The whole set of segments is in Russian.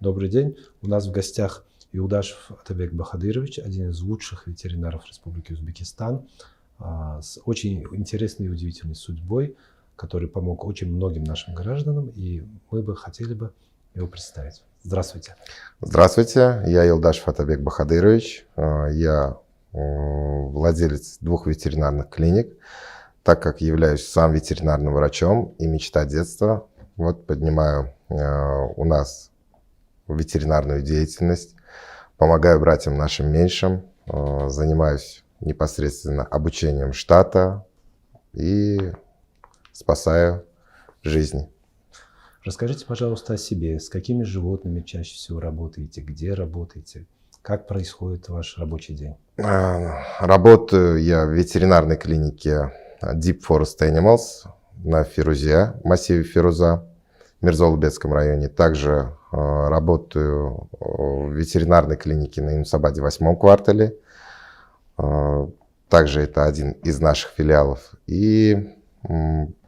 Добрый день. У нас в гостях Юлдашев Атабек Бахадырович, один из лучших ветеринаров Республики Узбекистан, с очень интересной и удивительной судьбой, который помог очень многим нашим гражданам, и мы бы хотели бы его представить. Здравствуйте. Здравствуйте, я Юлдашев Атабек Бахадырович. Я владелец 2 ветеринарных клиник. Так как являюсь сам ветеринарным врачом и мечта детства, вот поднимаю у нас ветеринарную деятельность, помогаю братьям нашим меньшим, занимаюсь непосредственно обучением штата и спасаю жизни. Расскажите, пожалуйста, о себе. С какими животными чаще всего работаете, где работаете, как происходит ваш рабочий день? Работаю я в ветеринарной клинике Deep Forest Animals на Фирузе, массиве Фируза, в Мирзо-Улугбекском районе. Также работаю в ветеринарной клинике на Юнусабаде, 8-м квартале. Также это один из наших филиалов. И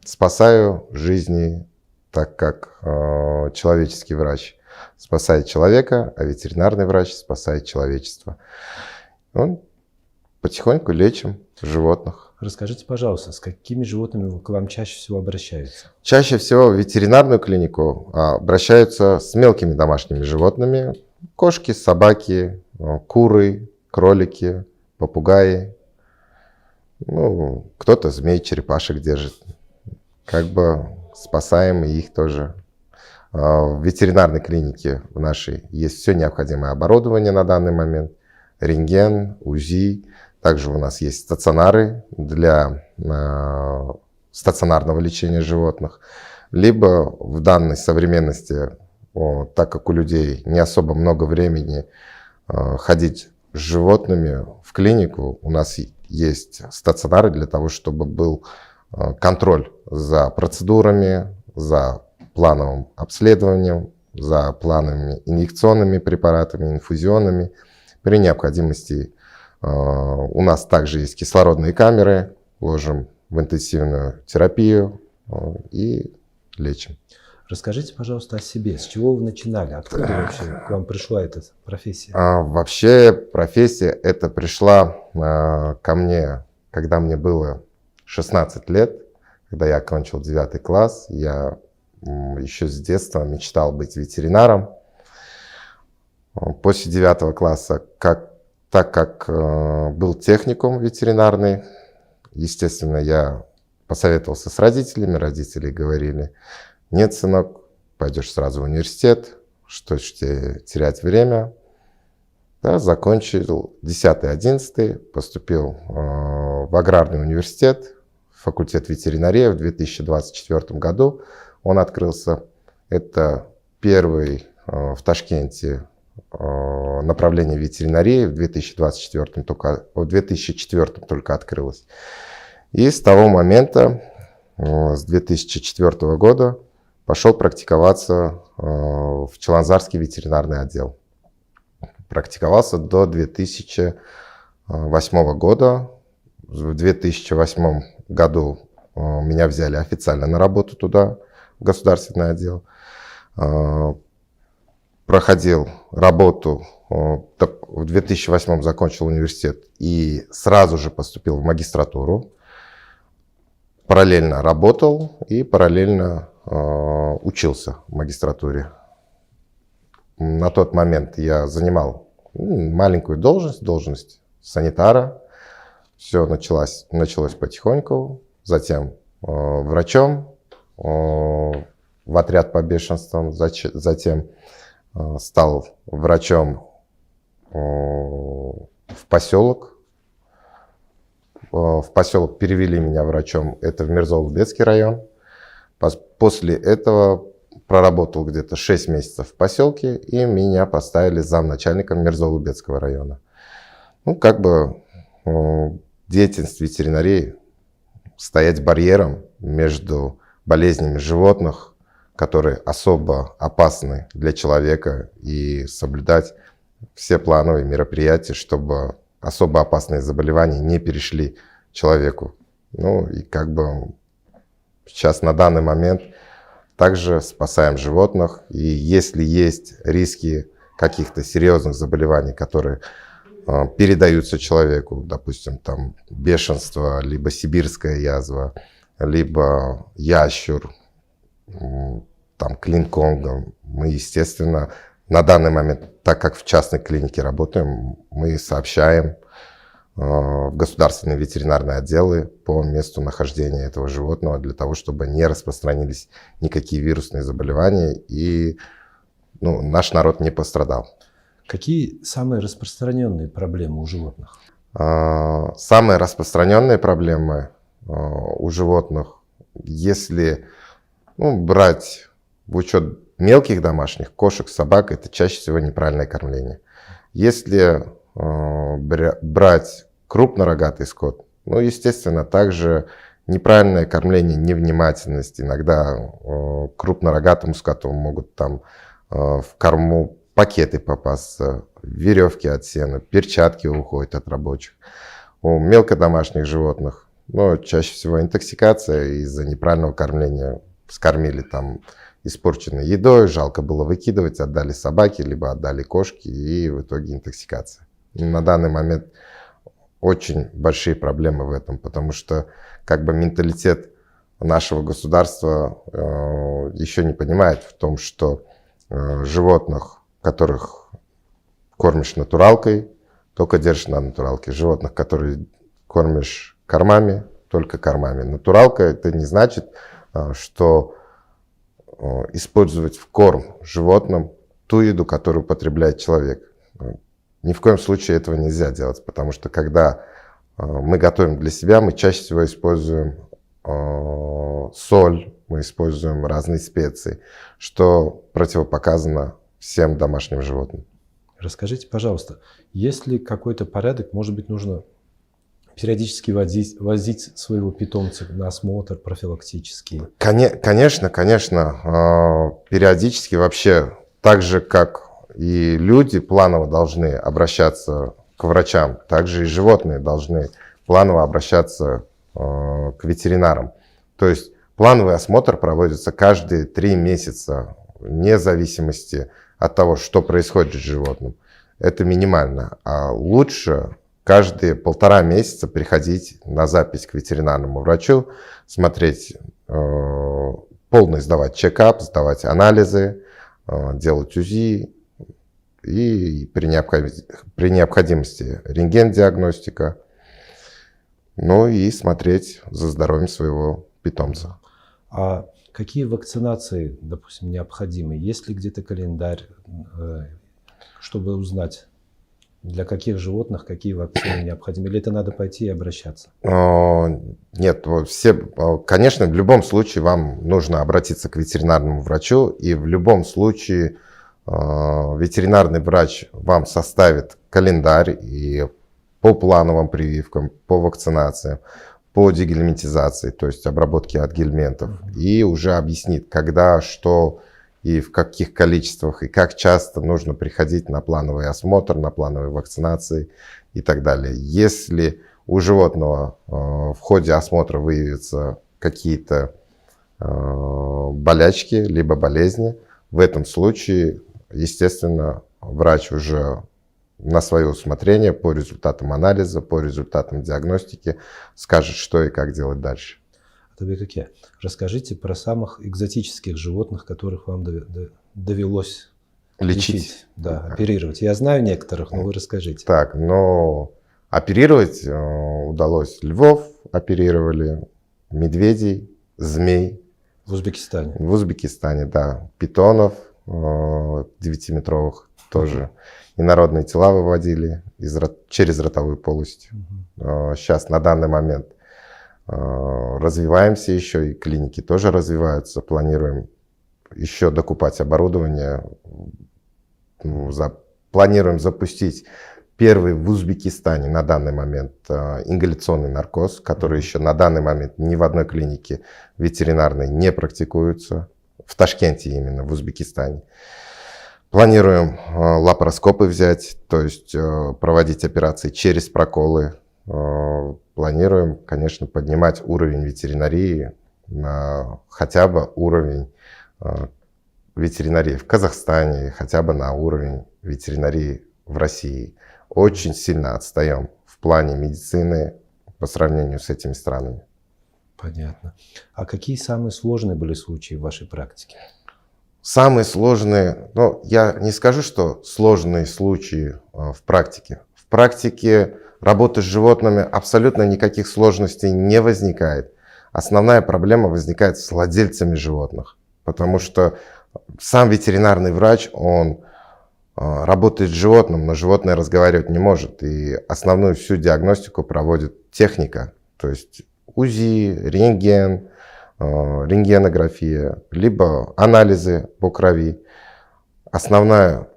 спасаю жизни, так как человеческий врач спасает человека, а ветеринарный врач спасает человечество. Потихоньку лечим животных. Расскажите, пожалуйста, с какими животными к вам чаще всего обращаются? Чаще всего в ветеринарную клинику обращаются с мелкими домашними животными. Кошки, собаки, куры, кролики, попугаи. Кто-то змей, черепашек держит. Как бы спасаем и их тоже. В ветеринарной клинике в нашей есть все необходимое оборудование на данный момент. Рентген, УЗИ. Также у нас есть стационары для стационарного лечения животных. Либо в данной современности, так как у людей не особо много времени ходить с животными в клинику, у нас есть стационары для того, чтобы был контроль за процедурами, за плановым обследованием, за плановыми инъекционными препаратами, инфузионными. При необходимости у нас также есть кислородные камеры, ложим в интенсивную терапию и лечим. Расскажите, пожалуйста, о себе. С чего вы начинали? Откуда вообще к вам пришла эта профессия? Вообще профессия эта пришла ко мне, когда мне было 16 лет, когда я окончил 9 класс. Я еще с детства мечтал быть ветеринаром. После 9 класса, так как был техникум ветеринарный, естественно, я посоветовался с родителями. Родители говорили: нет, сынок, пойдешь сразу в университет, что ж тебе терять время. Да, закончил 10-11, поступил в аграрный университет, факультет ветеринарии в 2024 году. Он открылся. Это первый в Ташкенте направление ветеринарии в 2024 только открылось. И с того момента, с 2004 года, пошел практиковаться в Чиланзарский ветеринарный отдел. Практиковался до 2008 года. В 2008 году меня взяли официально на работу туда, в государственный отдел. Проходил работу, в 2008 закончил университет и сразу же поступил в магистратуру. Параллельно работал и параллельно учился в магистратуре. На тот момент я занимал маленькую должность санитара. Все началось потихоньку. Затем врачом в отряд по бешенствам. Затем стал врачом в поселок. В поселок перевели меня врачом, это в Мирзо-Улугбекский район. После этого проработал где-то 6 месяцев в поселке, и меня поставили замначальником Мирзо-Улугбекского района. Деятельность ветеринарии стоять барьером между болезнями животных, которые особо опасны для человека, и соблюдать все плановые мероприятия, чтобы особо опасные заболевания не перешли человеку. Сейчас на данный момент также спасаем животных. И если есть риски каких-то серьезных заболеваний, которые передаются человеку, допустим, там бешенство, либо сибирская язва, либо ящур, там клин-конго, мы, естественно, на данный момент, так как в частной клинике работаем, мы сообщаем в государственные ветеринарные отделы по месту нахождения этого животного для того, чтобы не распространились никакие вирусные заболевания и наш народ не пострадал. Какие самые распространенные проблемы у животных? Самые распространенные проблемы у животных, если брать в учет мелких домашних, кошек, собак, это чаще всего неправильное кормление. Если брать крупнорогатый скот, естественно, также неправильное кормление, невнимательность. Иногда крупнорогатому скоту могут там в корму пакеты попасться, веревки от сена, перчатки уходят от рабочих. У мелкодомашних животных, чаще всего интоксикация из-за неправильного кормления. Скормили там испорченной едой, жалко было выкидывать, отдали собаке, либо отдали кошке, и в итоге интоксикация. На данный момент очень большие проблемы в этом, потому что менталитет нашего государства еще не понимает в том, что животных, которых кормишь натуралкой, только держишь на натуралке. Животных, которые кормишь кормами, только кормами. Натуралка — это не значит, что использовать в корм животным ту еду, которую употребляет человек. Ни в коем случае этого нельзя делать, потому что когда мы готовим для себя, мы чаще всего используем соль, мы используем разные специи, что противопоказано всем домашним животным. Расскажите, пожалуйста, есть ли какой-то порядок, может быть, нужно периодически возить своего питомца на осмотр профилактический? Конечно. Периодически вообще, так же, как и люди планово должны обращаться к врачам, также и животные должны планово обращаться к ветеринарам. То есть плановый осмотр проводится каждые 3 месяца, вне зависимости от того, что происходит с животным. Это минимально. А лучше каждые 1,5 месяца приходить на запись к ветеринарному врачу, смотреть, полный сдавать чекап, сдавать анализы, делать УЗИ и при необходимости рентген-диагностика, и смотреть за здоровьем своего питомца. А какие вакцинации, допустим, необходимы? Есть ли где-то календарь, чтобы узнать, для каких животных какие вакцины необходимы? Или это надо пойти и обращаться? Нет, конечно, в любом случае вам нужно обратиться к ветеринарному врачу, и в любом случае ветеринарный врач вам составит календарь и по плановым прививкам, по вакцинациям, по дегельминтизации, то есть обработке от гельминтов, и уже объяснит, когда, что и в каких количествах, и как часто нужно приходить на плановый осмотр, на плановые вакцинации и так далее. Если у животного в ходе осмотра выявятся какие-то болячки, либо болезни, в этом случае, естественно, врач уже на свое усмотрение по результатам анализа, по результатам диагностики скажет, что и как делать дальше. Атабек, расскажите про самых экзотических животных, которых вам довелось лечить, оперировать. Я знаю некоторых, но вы расскажите. Так, оперировать удалось львов, оперировали, медведей, змей. В Узбекистане? В Узбекистане, да. Питонов 9-метровых тоже. Инородные тела выводили через ротовую полость. Сейчас на данный момент развиваемся еще, и клиники тоже развиваются. Планируем еще докупать оборудование. Планируем запустить первый в Узбекистане на данный момент ингаляционный наркоз, который еще на данный момент ни в одной клинике ветеринарной не практикуется. В Ташкенте именно, в Узбекистане. Планируем лапароскопы взять, то есть проводить операции через проколы. Планируем, конечно, поднимать уровень ветеринарии на хотя бы уровень ветеринарии в Казахстане, хотя бы на уровень ветеринарии в России. Очень сильно отстаем в плане медицины по сравнению с этими странами. Понятно. А какие самые сложные были случаи в вашей практике? Самые сложные, ну, я не скажу, что сложные случаи в практике. В практике работы с животными абсолютно никаких сложностей не возникает. Основная проблема возникает с владельцами животных, потому что сам ветеринарный врач, он работает с животным, но животное разговаривать не может. И основную всю диагностику проводит техника, то есть УЗИ, рентген, рентгенография, либо анализы по крови. Основная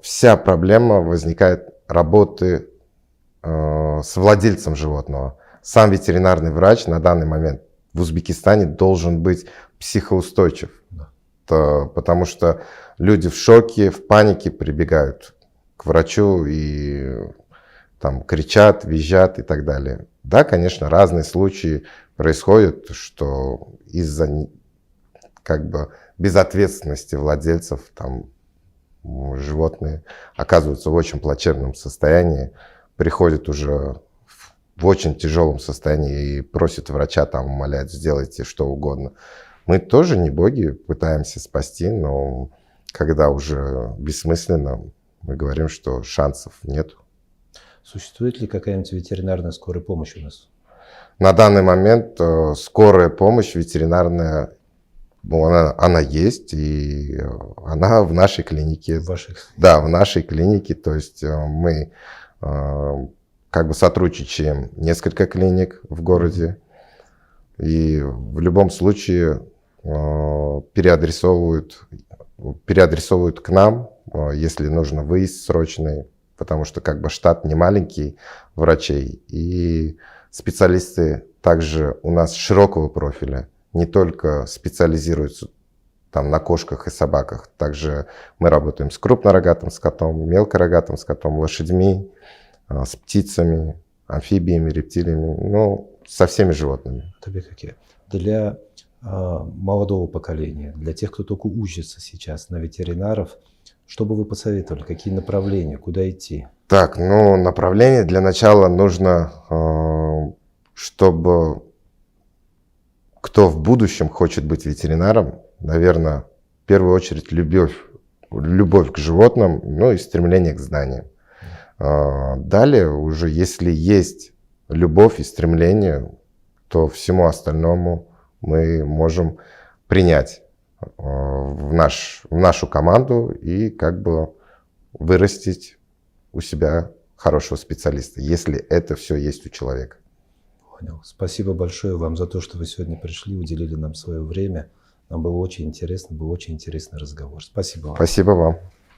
вся проблема возникает работы с владельцем животного. Сам ветеринарный врач на данный момент в Узбекистане должен быть психоустойчив, потому что люди в шоке, в панике прибегают к врачу и там кричат, визжат и так далее. Да, конечно, разные случаи происходят, что из-за как бы безответственности владельцев там животные оказываются в очень плачевном состоянии, приходят уже в очень тяжелом состоянии и просят врача, там, умоляют, сделайте что угодно. Мы тоже не боги, пытаемся спасти, но когда уже бессмысленно, мы говорим, что шансов нет. Существует ли какая-нибудь ветеринарная скорая помощь у нас? На данный момент скорая помощь ветеринарная, она есть, и она в нашей клинике. Да, в нашей клинике, то есть мы как бы сотрудничаем несколько клиник в городе, и в любом случае переадресовывают к нам, если нужно выезд срочный, потому что как бы штат не маленький врачей, и специалисты также у нас широкого профиля, не только специализируются там на кошках и собаках, также мы работаем с крупнорогатым скотом, мелкорогатым скотом, лошадьми, с птицами, амфибиями, рептилиями, ну, со всеми животными. Для молодого поколения, для тех, кто только учится сейчас на ветеринаров, что бы вы посоветовали, какие направления, куда идти? Так, ну, направление для начала нужно, чтобы кто в будущем хочет быть ветеринаром, наверное, в первую очередь любовь к животным, ну и стремление к знаниям. Далее уже, если есть любовь и стремление, то всему остальному мы можем принять в нашу команду и как бы вырастить у себя хорошего специалиста, если это все есть у человека. Понял. Спасибо большое вам за то, что вы сегодня пришли, уделили нам свое время. Нам было очень интересно, был очень интересный разговор. Спасибо вам. Спасибо вам.